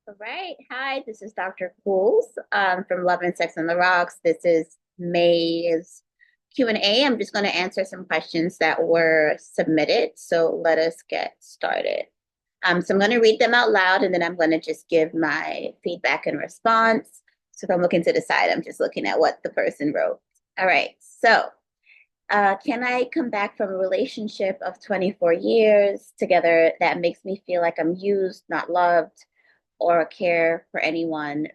All right. Hi, this is Dr. Cools from Love and Sex on the Rocks. This is May's Q&A. I'm just going to answer some questions that were submitted. So let us get started. So I'm going to read them out loud and then I'm going to just give my feedback and response. So if I'm looking to the side, I'm just looking at what the person wrote. All right. Can I come back from a relationship of 24 years together that makes me feel like I'm used, not loved, or care for anyone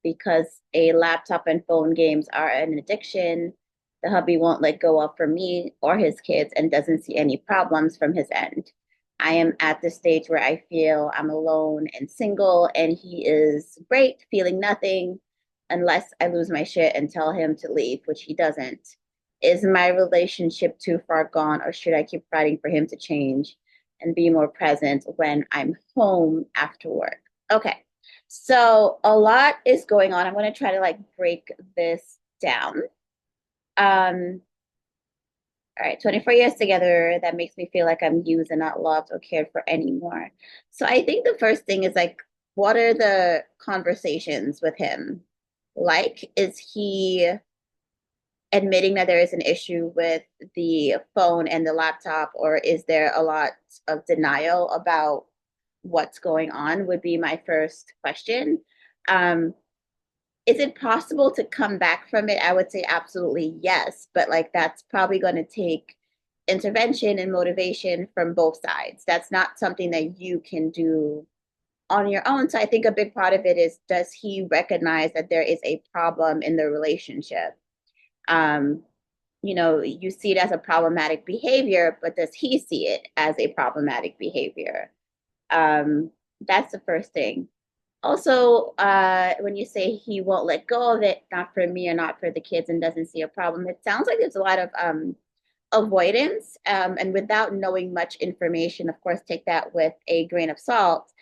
because a laptop and phone games are an addiction the hubby won't let go of for me or his kids and doesn't see any problems from his end. I am at the stage where I feel I'm alone and single, and he is great, feeling nothing unless I lose my shit and tell him to leave, which he doesn't. Is my relationship too far gone, or should I keep fighting for him to change and be more present when I'm home after work? Okay. So a lot is going on. I'm going to try to like break this down. Um, all right, 24 years together, that makes me feel like I'm used and not loved or cared for anymore. So I think the first thing is like, what are the conversations with him like? Is he admitting that there is an issue with the phone and the laptop, or is there a lot of denial about what's going on? Would be my first question. Um, is it possible to come back from it? I would say absolutely yes, but like that's probably going to take intervention and motivation from both sides. That's not something that you can do on your own. So I think a big part of it is, does he recognize that there is a problem in the relationship? Um, you see it as a problematic behavior, but does he see it as a problematic behavior? Um, that's the first thing. Also, when you say he won't let go of it, not for me or not for the kids, and doesn't see a problem, it sounds like there's a lot of avoidance. And without knowing much information, of course, take that with a grain of salt.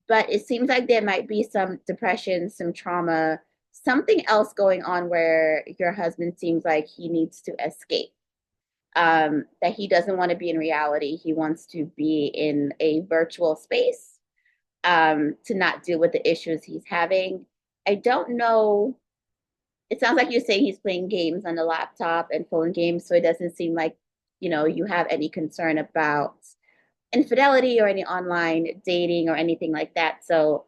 But it seems like there might be some depression, some trauma, something else going on where your husband seems like he needs to escape. That he doesn't want to be in reality. He wants to be in a virtual space to not deal with the issues he's having. I don't know. It sounds like you're saying he's playing games on the laptop and phone games, so it doesn't seem like you have any concern about infidelity or any online dating or anything like that. So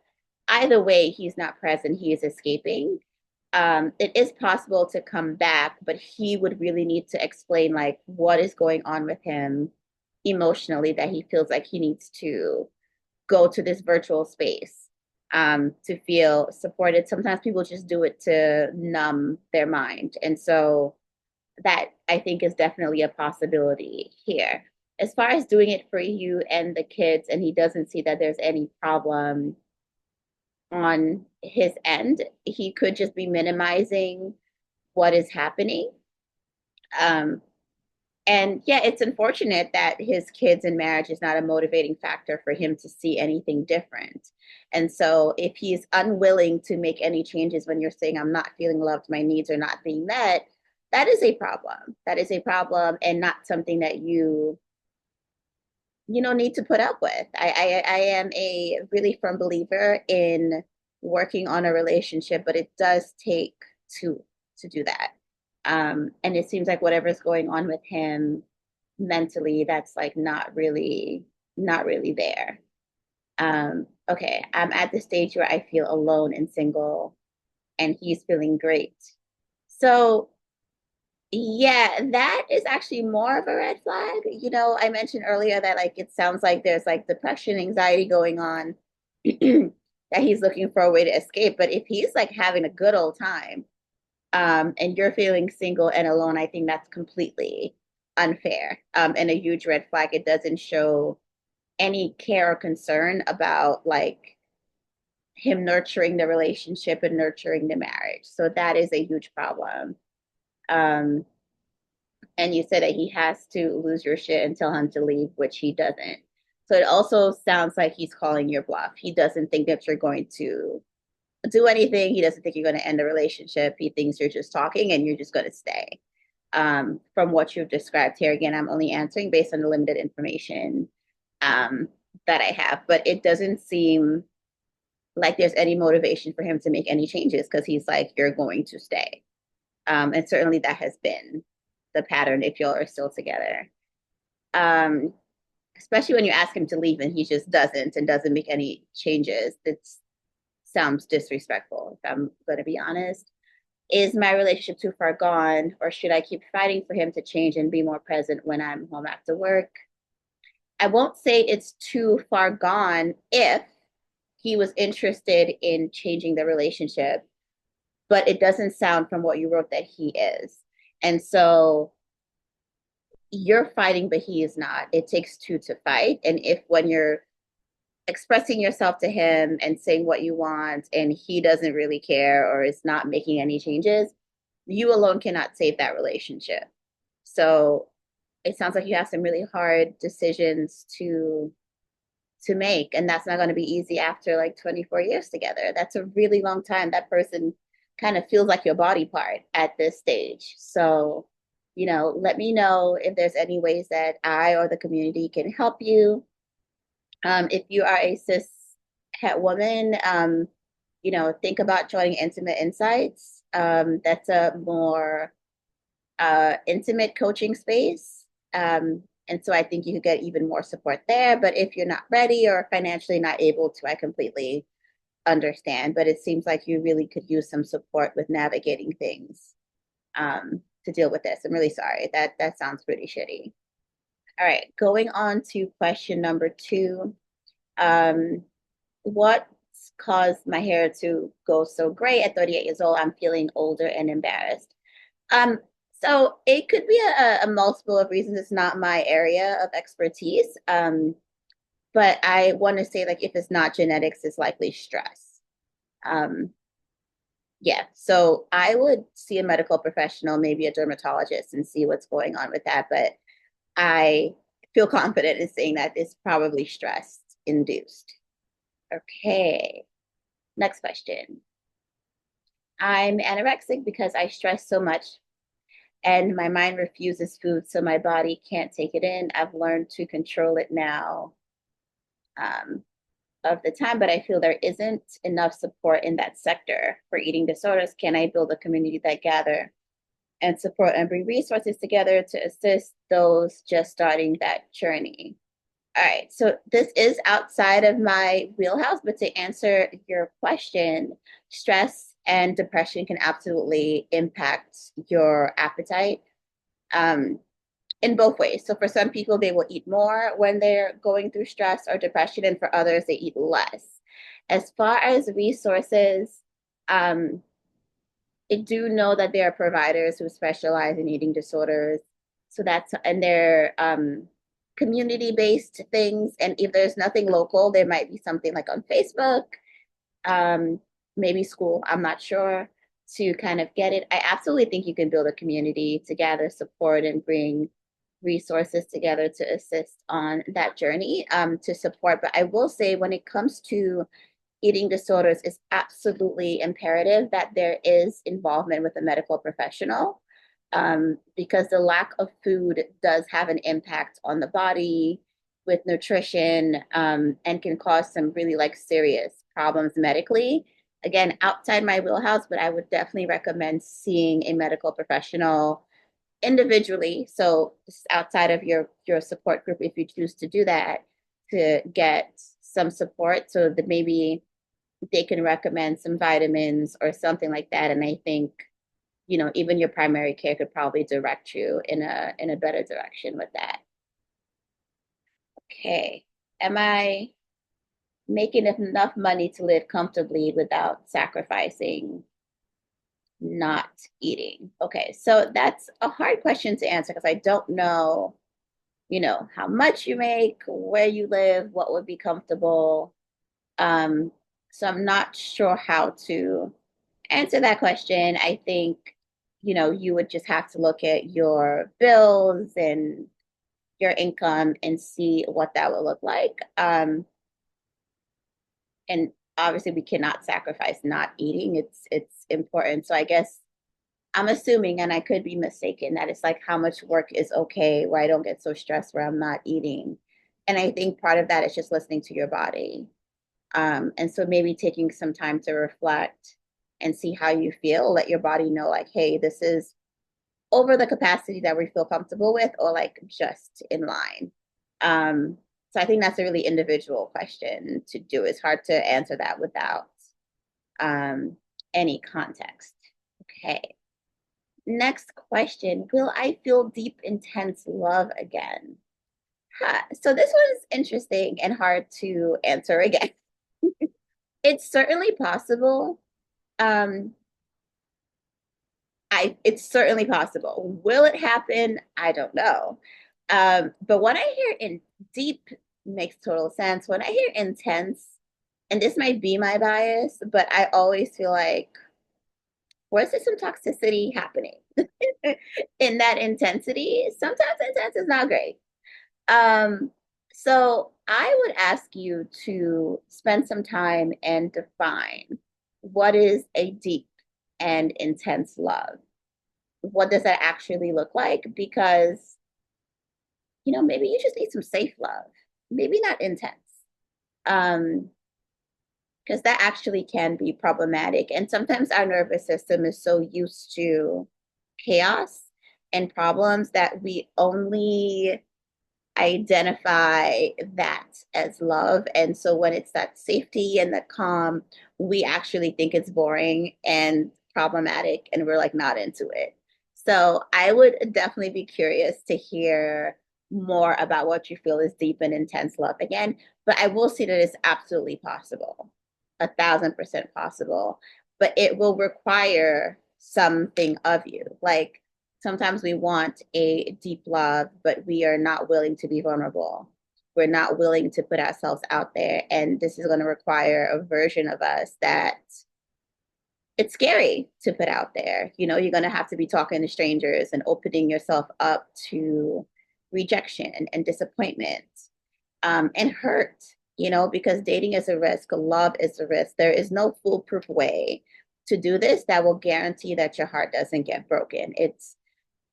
either way, he's not present. He is escaping. It is possible to come back, but he would really need to explain like what is going on with him emotionally that he feels like he needs to go to this virtual space to feel supported. Sometimes people just do it to numb their mind. And so that I think is definitely a possibility here. As far as doing it for you and the kids, and he doesn't see that there's any problem on his end, he could just be minimizing what is happening. Um, And yeah, it's unfortunate that his kids and marriage is not a motivating factor for him to see anything different. And so if he's unwilling to make any changes when you're saying, I'm not feeling loved, my needs are not being met, that is a problem. That is a problem and not something that you need to put up with. I am a really firm believer in working on a relationship, but it does take two to do that. And it seems like whatever's going on with him mentally, that's like not really there. Okay, I'm at the stage where I feel alone and single, and he's feeling great. So yeah, that is actually more of a red flag. I mentioned earlier that like it sounds like there's like depression, anxiety going on, that he's looking for a way to escape. But if he's like having a good old time, and you're feeling single and alone, I think that's completely unfair, and a huge red flag. It doesn't show any care or concern about like him nurturing the relationship and nurturing the marriage. So that is a huge problem. Um, and you said that he has to lose your shit and tell him to leave, which he doesn't. So it also sounds like he's calling your bluff. He doesn't think that you're going to do anything. He doesn't think you're going to end the relationship. He thinks you're just talking and you're just going to stay. From what you've described here, again, I'm only answering based on the limited information um, that I have, but it doesn't seem like there's any motivation for him to make any changes because he's like, you're going to stay. And certainly that has been the pattern if y'all are still together. Um, Especially when you ask him to leave and he just doesn't and doesn't make any changes. It sounds disrespectful, if I'm going to be honest. Is my relationship too far gone, or should I keep fighting for him to change and be more present when I'm home after work? I won't say it's too far gone if he was interested in changing the relationship, but it doesn't sound from what you wrote that he is. And so you're fighting, but he is not. It takes two to fight. And if when you're expressing yourself to him and saying what you want and he doesn't really care or is not making any changes, you alone cannot save that relationship. So it sounds like you have some really hard decisions to make, and that's not going to be easy after like 24 years together. That's a really long time. That person kind of feels like your body part at this stage. So, let me know if there's any ways that I or the community can help you. If you are a cis het woman, think about joining Intimate Insights. That's a more intimate coaching space. And so I think you could get even more support there. But if you're not ready or financially not able to, I completely understand. But it seems like you really could use some support with navigating things to deal with this. I'm really sorry. That sounds pretty shitty. All right, going on to question number 2. What caused my hair to go so gray at 38 years old? I'm feeling older and embarrassed. Um, so it could be a multiple of reasons. It's not my area of expertise. But I want to say, like, if it's not genetics, it's likely stress. Um, yeah, so I would see a medical professional, maybe a dermatologist, and see what's going on with that. But I feel confident in saying that it's probably stress induced. Okay, next question. I'm anorexic because I stress so much and my mind refuses food, so my body can't take it in. I've learned to control it now um, of the time, but I feel there isn't enough support in that sector for eating disorders. Can I build a community that gather and support and bring resources together to assist those just starting that journey? All right, so this is outside of my wheelhouse, but to answer your question, stress and depression can absolutely impact your appetite in both ways. So for some people, they will eat more when they're going through stress or depression, and for others, they eat less. As far as resources, um, I do know that there are providers who specialize in eating disorders. So that's, and they're community-based things. And if there's nothing local, there might be something like on Facebook, um, maybe school, I'm not sure, to kind of get it. I absolutely think you can build a community to gather support and bring resources together to assist on that journey to support. But I will say, when it comes to eating disorders, it's absolutely imperative that there is involvement with a medical professional because the lack of food does have an impact on the body with nutrition and can cause some really like serious problems medically. Again, outside my wheelhouse, but I would definitely recommend seeing a medical professional individually. So outside of your support group, if you choose to do that, to get some support so that maybe they can recommend some vitamins or something like that. And I think, even your primary care could probably direct you in a better direction with that. Okay. Am I making enough money to live comfortably without sacrificing not eating? Okay, so that's a hard question to answer because I don't know, how much you make, where you live, what would be comfortable. So I'm not sure how to answer that question. I think, you would just have to look at your bills and your income and see what that would look like. And obviously we cannot sacrifice not eating. It's important. So I guess I'm assuming, and I could be mistaken, that it's like how much work is okay where I don't get so stressed where I'm not eating. And I think part of that is just listening to your body. And so maybe taking some time to reflect and see how you feel, let your body know, like, hey, this is over the capacity that we feel comfortable with, or like just in line. Um, so I think that's a really individual question to do. It's hard to answer that without um, any context. Okay. Next question. Will I feel deep, intense love again? Huh. So this one's interesting and hard to answer again. It's certainly possible. Um, it's certainly possible. Will it happen? I don't know. But when I hear in deep makes total sense. When I hear intense, and this might be my bias, but I always feel like, where's there some toxicity happening in that intensity? Sometimes intense is not great. Um, so I would ask you to spend some time and define what is a deep and intense love. What does that actually look like? Because, maybe you just need some safe love, maybe not intense. Um, because that actually can be problematic. And sometimes our nervous system is so used to chaos and problems that we only identify that as love. And so when it's that safety and the calm, we actually think it's boring and problematic and we're like not into it. So I would definitely be curious to hear more about what you feel is deep and intense love again. But I will say that it's absolutely possible, 1,000% possible. But it will require something of you. Like sometimes we want a deep love, but we are not willing to be vulnerable. We're not willing to put ourselves out there. And this is going to require a version of us that it's scary to put out there. You're going to have to be talking to strangers and opening yourself up to rejection and disappointment and hurt, because dating is a risk, love is a risk. There is no foolproof way to do this that will guarantee that your heart doesn't get broken. It's,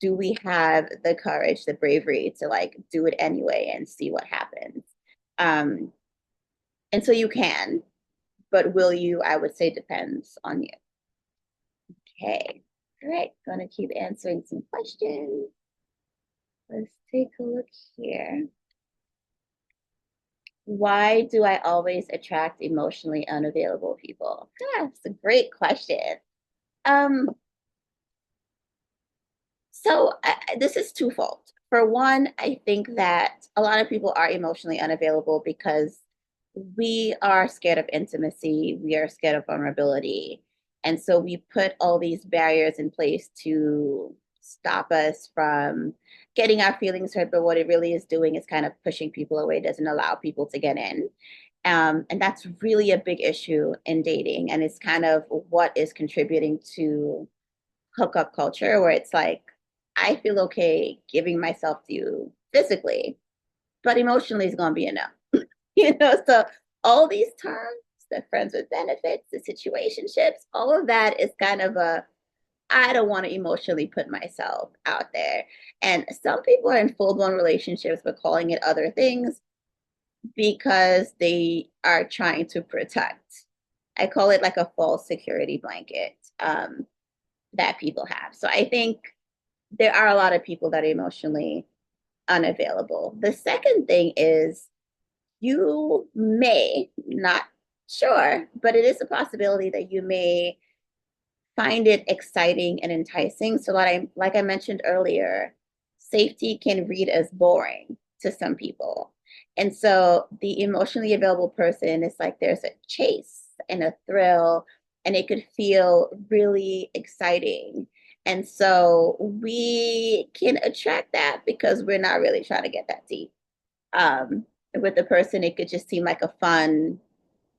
do we have the courage, the bravery to like do it anyway and see what happens? Um, and so you can, but will you? I would say depends on you. Okay, all right, gonna keep answering some questions. Let's take a look here. Why do I always attract emotionally unavailable people? That's a great question. Um, this is twofold. For one, I think that a lot of people are emotionally unavailable because we are scared of intimacy, we are scared of vulnerability. And so we put all these barriers in place to stop us from getting our feelings hurt. But what it really is doing is kind of pushing people away, doesn't allow people to get in. And that's really a big issue in dating. And it's kind of what is contributing to hookup culture, where it's like, I feel okay giving myself to you physically, but emotionally is going to be a no. So all these terms, the friends with benefits, the situationships, all of that is kind of I don't want to emotionally put myself out there. And some people are in full blown relationships, but calling it other things because they are trying to protect. I call it like a false security blanket that people have. So I think there are a lot of people that are emotionally unavailable. The second thing is you may, not sure, but it is a possibility that you may find it exciting and enticing. So like I mentioned earlier, safety can read as boring to some people. And so the emotionally available person is like there's a chase and a thrill, and it could feel really exciting. And so we can attract that because we're not really trying to get that deep. With the person, it could just seem like a fun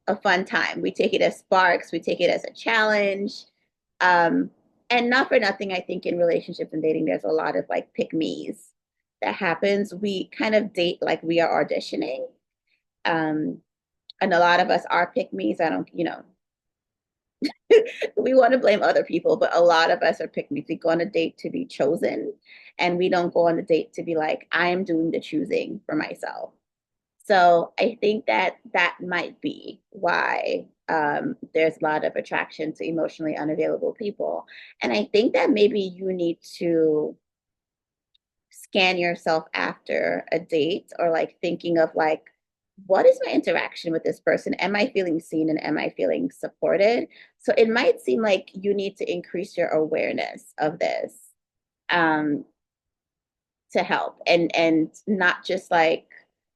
time. We take it as sparks, we take it as a challenge. Um, and not for nothing, I think in relationships and dating, there's a lot of like pick me's that happens. We kind of date like we are auditioning. Um, and a lot of us are pick me's. I don't, we want to blame other people, but a lot of us are pick me's. We go on a date to be chosen, and we don't go on a date to be like, I am doing the choosing for myself. So I think that that might be why there's a lot of attraction to emotionally unavailable people. And I think that maybe you need to scan yourself after a date or like thinking of like, what is my interaction with this person? Am I feeling seen and am I feeling supported? So it might seem like you need to increase your awareness of this um, to help and not just like,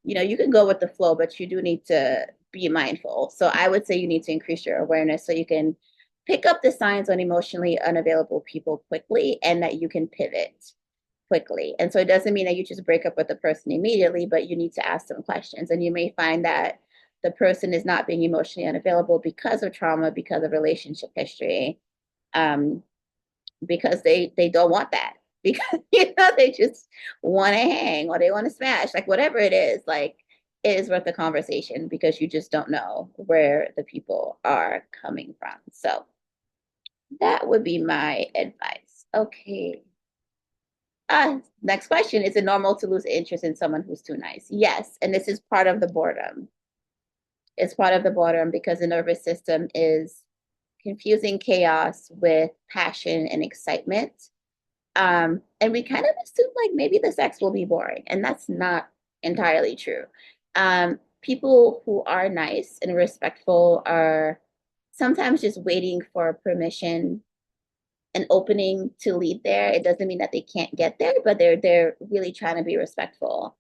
you can go with the flow, but you do need to be mindful. So I would say you need to increase your awareness so you can pick up the signs on emotionally unavailable people quickly and that you can pivot quickly. And so it doesn't mean that you just break up with the person immediately, but you need to ask some questions. And you may find that the person is not being emotionally unavailable because of trauma, because of relationship history, um, because they don't want that. Because they just want to hang or they want to smash, like whatever it is, like it is worth the conversation because you just don't know where the people are coming from. So that would be my advice. Okay. Next question. Is it normal to lose interest in someone who's too nice? Yes. And this is part of the boredom. It's part of the boredom because the nervous system is confusing chaos with passion and excitement. And we kind of assume like maybe the sex will be boring, and that's not entirely true. People who are nice and respectful are sometimes just waiting for permission, an opening to lead there. It doesn't mean that they can't get there, but they're really trying to be respectful.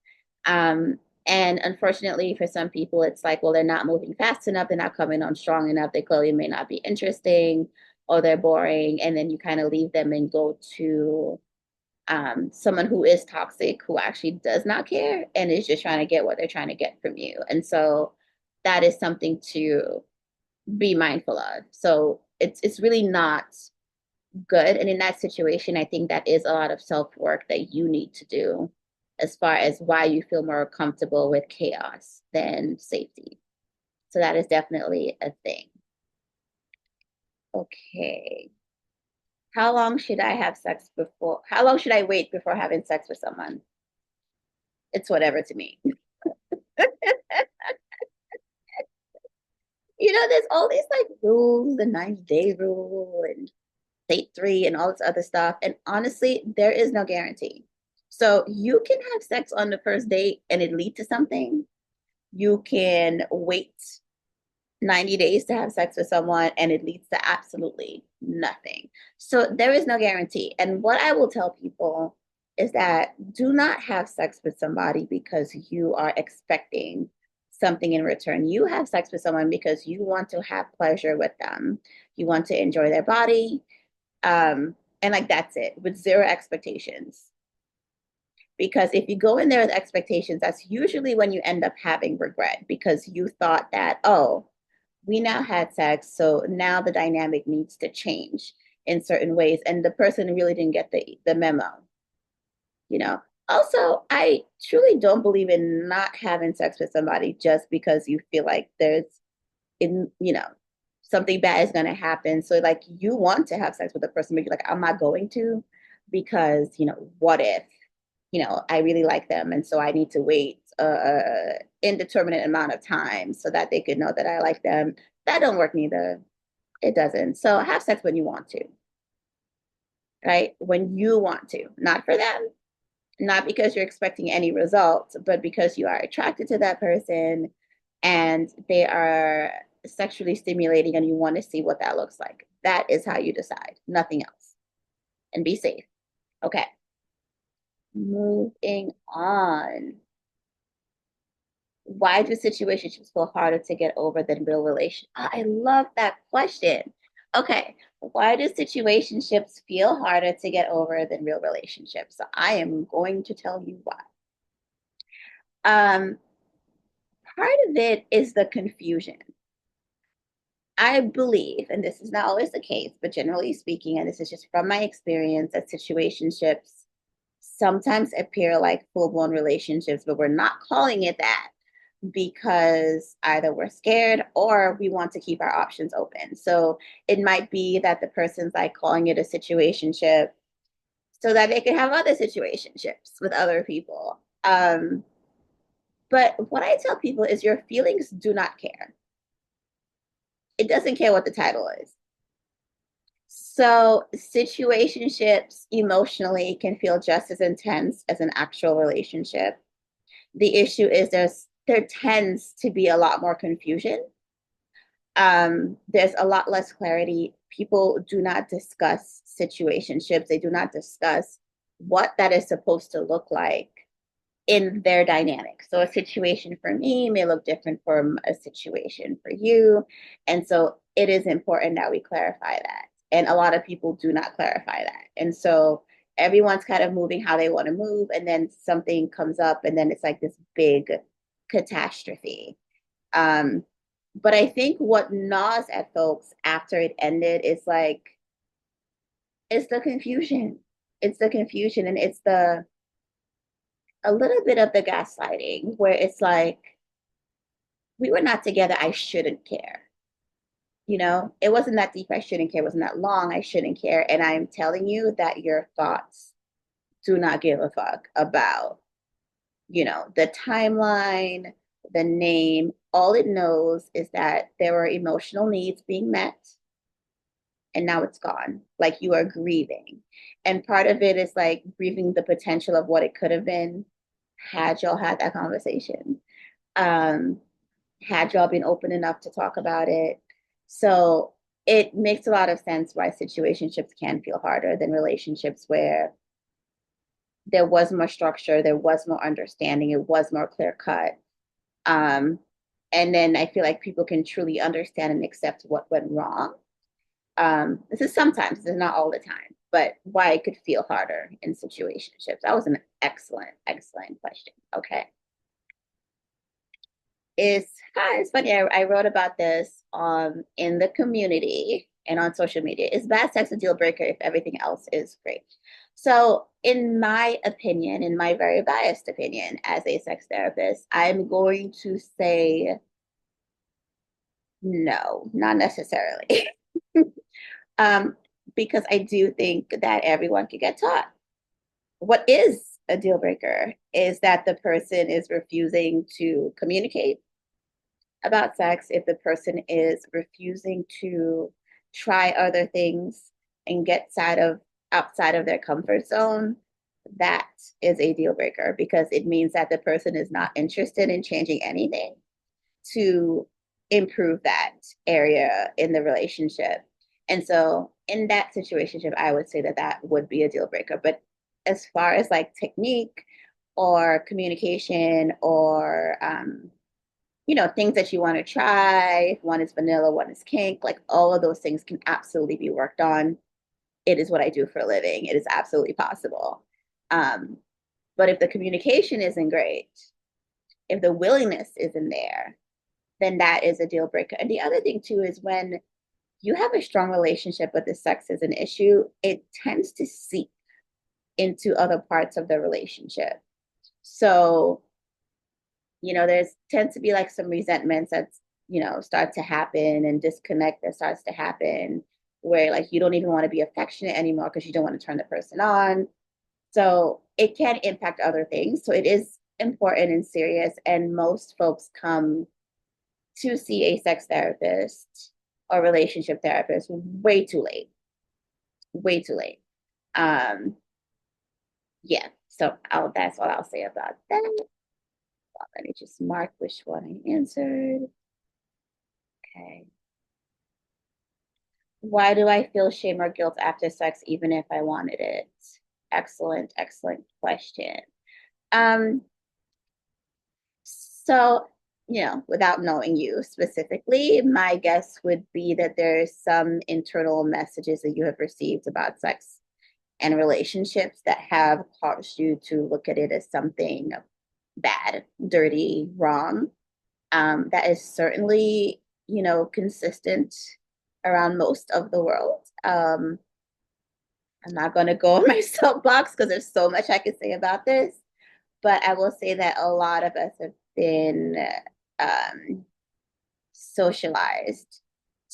Um, and unfortunately, for some people, it's like, well, they're not moving fast enough, they're not coming on strong enough, they clearly may not be interesting, or they're boring, and then you kind of leave them and go to someone who is toxic, who actually does not care and is just trying to get what they're trying to get from you. And so that is something to be mindful of. So it's really not good. And in that situation, I think that is a lot of self work that you need to do as far as why you feel more comfortable with chaos than safety. So that is definitely a thing. Okay. How long should I wait before having sex with someone? It's whatever to me. There's all these like rules, the 90-day rule and date three and all this other stuff. And honestly, there is no guarantee. So you can have sex on the first date and it lead to something. You can wait 90 days to have sex with someone and it leads to absolutely nothing. So there is no guarantee. And what I will tell people is that do not have sex with somebody because you are expecting something in return. You have sex with someone because you want to have pleasure with them. You want to enjoy their body. And like that's it, with zero expectations. Because if you go in there with expectations, that's usually when you end up having regret because you thought that, oh, we now had sex, so now the dynamic needs to change in certain ways. And the person really didn't get the memo, you know. Also, I truly don't believe in not having sex with somebody just because you feel like there's in, something bad is gonna happen. So like you want to have sex with a person, but you're like, I'm not going to because, what if, I really like them and so I need to wait indeterminate amount of time so that they could know that I like them. That don't work neither. It doesn't. So have sex when you want to, right? When you want to, not for them, not because you're expecting any results, but because you are attracted to that person and they are sexually stimulating and you want to see what that looks like. That is how you decide, nothing else. And be safe. Okay. Moving on. Why do situationships feel harder to get over than real relations? Oh, I love that question. Okay, why do situationships feel harder to get over than real relationships? So I am going to tell you why. Um, Part of it is the confusion. I believe, and this is not always the case, but generally speaking, and this is just from my experience, that situationships sometimes appear like full blown relationships, but we're not calling it that because either we're scared or we want to keep our options open. So it might be that the person's like calling it a situationship so that they can have other situationships with other people. But what I tell people is your feelings do not care. It doesn't care what the title is. So situationships emotionally can feel just as intense as an actual relationship. The issue is there tends to be a lot more confusion. There's a lot less clarity. People do not discuss situationships. They do not discuss what that is supposed to look like in their dynamic. So a situation for me may look different from a situation for you. And so it is important that we clarify that. And a lot of people do not clarify that. And so everyone's kind of moving how they want to move. And then something comes up, and then it's like this big catastrophe. Um, but I think what gnaws at folks after it ended is like, it's the confusion. It's the confusion, and it's the a little bit of the gaslighting where it's like, we were not together, I shouldn't care. You know, it wasn't that deep, I shouldn't care. It wasn't that long, I shouldn't care. And I'm telling you that your thoughts do not give a fuck about, the timeline, the name. All it knows is that there were emotional needs being met, and now it's gone. Like, you are grieving. And part of it is like grieving the potential of what it could have been had y'all had that conversation. Um, had y'all been open enough to talk about it. So it makes a lot of sense why situationships can feel harder than relationships where there was more structure, there was more understanding, it was more clear cut. Um, and then I feel like people can truly understand and accept what went wrong. This is sometimes, this is not all the time, but why it could feel harder in situationships. That was an excellent, excellent question. Okay. It's funny. I wrote about this in the community and on social media. Is bad sex a deal breaker if everything else is great? So, in my opinion, in my very biased opinion, as a sex therapist, I'm going to say no, not necessarily. um, because I do think that everyone can get taught. What is a deal breaker is that the person is refusing to communicate about sex, if the person is refusing to try other things and get outside of their comfort zone, that is a deal breaker, because it means that the person is not interested in changing anything to improve that area in the relationship. And so in that situation, I would say that that would be a deal breaker. But as far as like technique or communication or things that you want to try. One is vanilla, one is kink. Like, all of those things can absolutely be worked on. It is what I do for a living. It is absolutely possible. Um, but if the communication isn't great, if the willingness isn't there, then that is a deal breaker. And the other thing too is when you have a strong relationship but the sex is an issue, it tends to seep into other parts of the relationship. So there's tends to be like some resentments that's, start to happen, and disconnect that starts to happen, where like you don't even want to be affectionate anymore because you don't want to turn the person on. So it can impact other things. So it is important and serious. And most folks come to see a sex therapist or relationship therapist way too late, way too late. Um, yeah. So that's what I'll say about that. Let me just mark which one I answered. Okay. Why do I feel shame or guilt after sex, even if I wanted it? Excellent, excellent question. Um, so, without knowing you specifically, my guess would be that there's some internal messages that you have received about sex and relationships that have caused you to look at it as something bad, dirty, wrong. That is certainly, consistent around most of the world. I'm not going to go on my soapbox because there's so much I could say about this, but I will say that a lot of us have been um, socialized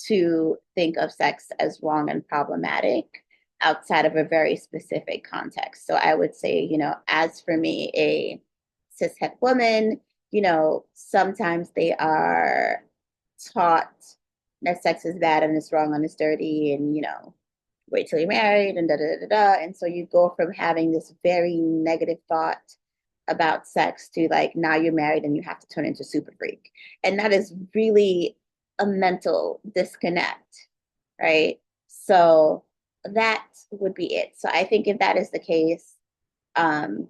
to think of sex as wrong and problematic outside of a very specific context. So I would say, as for me, a cishet woman, sometimes they are taught that sex is bad and it's wrong and it's dirty and, wait till you're married and da da da da. And so you go from having this very negative thought about sex to like now you're married and you have to turn into super freak. And that is really a mental disconnect, right? So that would be it. So I think if that is the case, um,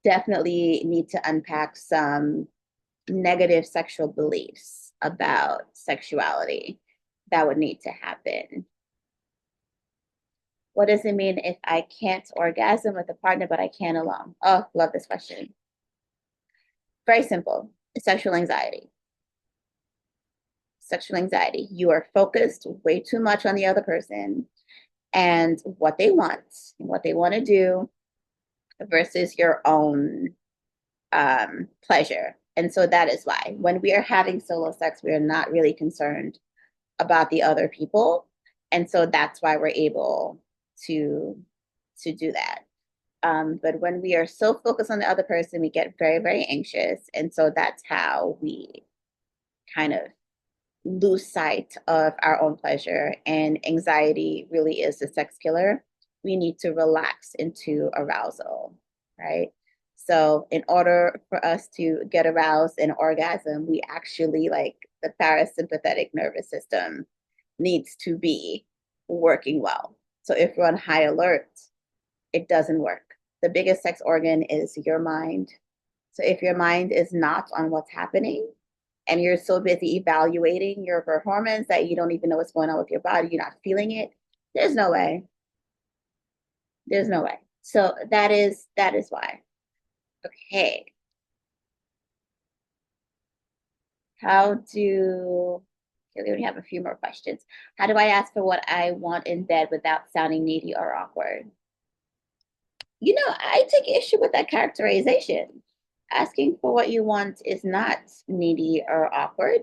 definitely need to unpack some negative sexual beliefs about sexuality that would need to happen. What does it mean if I can't orgasm with a partner, but I can alone? Oh, love this question. Very simple. Sexual anxiety. Sexual anxiety. You are focused way too much on the other person and what they want to do versus your own pleasure. And so that is why when we are having solo sex, we are not really concerned about the other people. And so that's why we're able to do that. But when we are so focused on the other person, we get very, very anxious. And so that's how we kind of lose sight of our own pleasure. And anxiety really is the sex killer. We need to relax into arousal, right? So, in order for us to get aroused and orgasm, we actually like the parasympathetic nervous system needs to be working well. So, if we're on high alert, it doesn't work. The biggest sex organ is your mind. So, if your mind is not on what's happening, and you're so busy evaluating your performance that you don't even know what's going on with your body, you're not feeling it, there's no way. There's no way. So that is why. Okay. How do okay, we only have a few more questions. How do I ask for what I want in bed without sounding needy or awkward? I take issue with that characterization. Asking for what you want is not needy or awkward.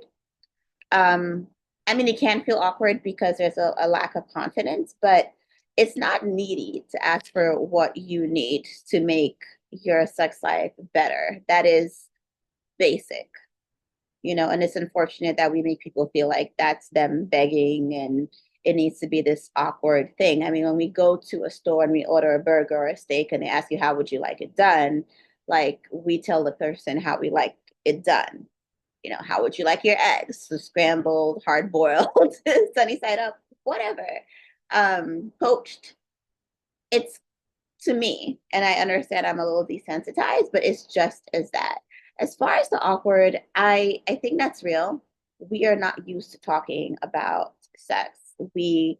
Um, I mean, it can feel awkward because there's a lack of confidence, but it's not needy to ask for what you need to make your sex life better. That is basic, and it's unfortunate that we make people feel like that's them begging and it needs to be this awkward thing. I mean, when we go to a store and we order a burger or a steak and they ask you, how would you like it done? Like, we tell the person how we like it done. How would you like your eggs? So scrambled, hard boiled, sunny side up, whatever. Poached. It's to me, and I understand I'm a little desensitized, but it's just as that. As far as the awkward, I think that's real. We are not used to talking about sex. And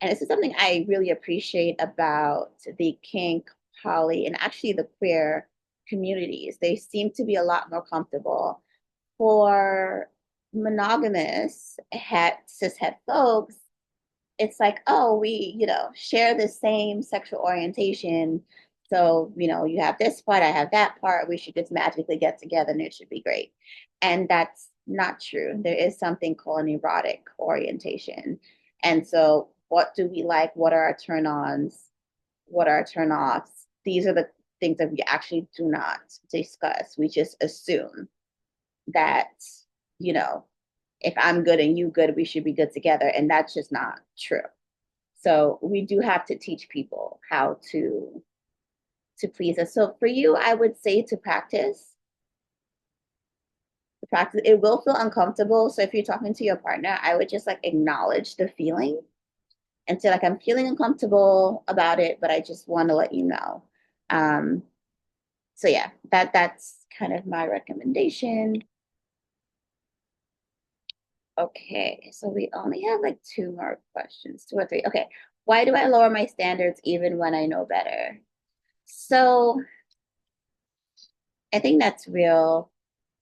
this is something I really appreciate about the kink, poly, and actually the queer communities. They seem to be a lot more comfortable. For monogamous cis het folks, it's like, oh, we, share the same sexual orientation. So, you have this part, I have that part. We should just magically get together and it should be great. And that's not true. There is something called an erotic orientation. And so, what do we like? What are our turn ons? What are our turn offs? These are the things that we actually do not discuss. We just assume that, you know, if I'm good and you good, we should be good together. And that's just not true. So we do have to teach people how to please us. So for you, I would say to practice. To practice, it will feel uncomfortable. So if you're talking to your partner, I would just like acknowledge the feeling and say, like, I'm feeling uncomfortable about it, but I just want to let you know. Um, so yeah, that's kind of my recommendation. Okay, so we only have like two more questions, two or three. Okay, why do I lower my standards even when I know better? So I think that's real.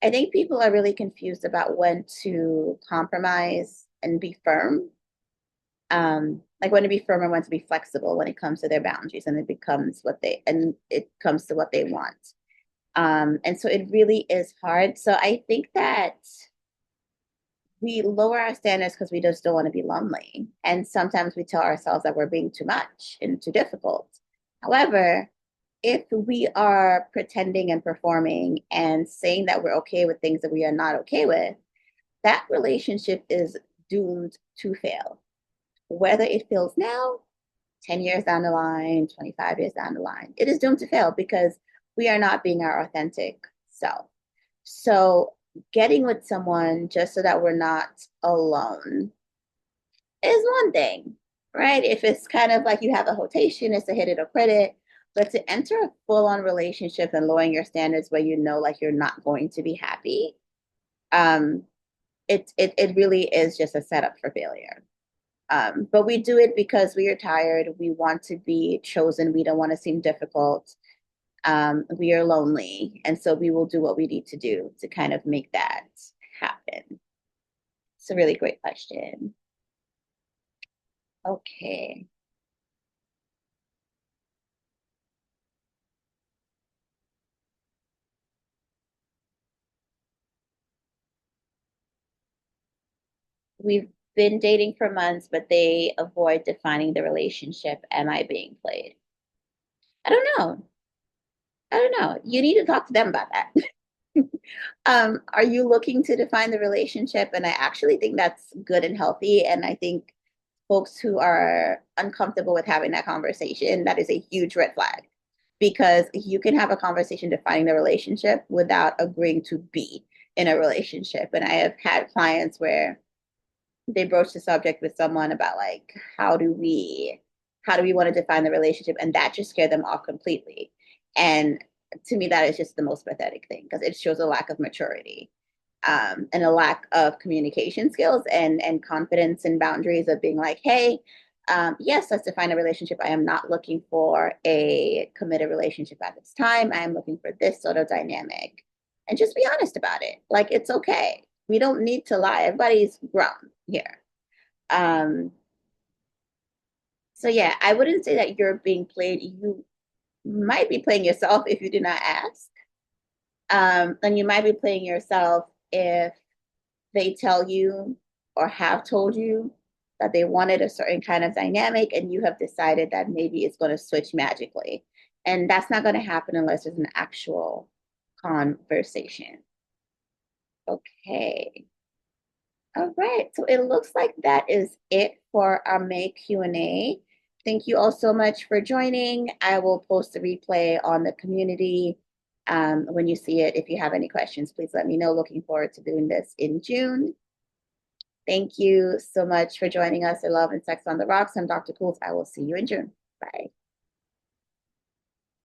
I think people are really confused about when to compromise and be firm. Like when to be firm and when to be flexible when it comes to their boundaries and it comes to what they want. And so it really is hard. So I think that we lower our standards because we just don't want to be lonely. And sometimes we tell ourselves that we're being too much and too difficult. However, if we are pretending and performing and saying that we're okay with things that we are not okay with, that relationship is doomed to fail. Whether it fails now, 10 years down the line, 25 years down the line, it is doomed to fail because we are not being our authentic self. So, getting with someone just so that we're not alone is one thing, right? If it's kind of like you have a rotation, it's a hit it or quit it. But to enter a full on relationship and lowering your standards where you know like you're not going to be happy, um, it really is just a setup for failure. But we do it because we are tired. We want to be chosen. We don't want to seem difficult. We are lonely. And so we will do what we need to do to kind of make that happen. It's a really great question. Okay. We've been dating for months, but they avoid defining the relationship. Am I being played? I don't know. I don't know. You need to talk to them about that. Are you looking to define the relationship? And I actually think that's good and healthy. And I think folks who are uncomfortable with having that conversation, that is a huge red flag because you can have a conversation defining the relationship without agreeing to be in a relationship. And I have had clients where they broach the subject with someone about like how do we want to define the relationship, and that just scared them off completely. And to me that is just the most pathetic thing because it shows a lack of maturity, and a lack of communication skills and confidence and boundaries of being like, hey, yes, let's define a relationship. I am not looking for a committed relationship at this time. I am looking for this sort of dynamic, and just be honest about it. Like, it's okay. We don't need to lie. Everybody's grown here. Um, so yeah, I wouldn't say that you're being played. You might be playing yourself if you do not ask. And you might be playing yourself if they tell you or have told you that they wanted a certain kind of dynamic and you have decided that maybe it's going to switch magically. And that's not going to happen unless there's an actual conversation. Okay. All right. So it looks like that is it for our May Q&A. Thank you all so much for joining. I will post a replay on the community when you see it. If you have any questions, please let me know. Looking forward to doing this in June. Thank you so much for joining us at Love and Sex on the Rocks. I'm Dr. Cools. I will see you in June. Bye.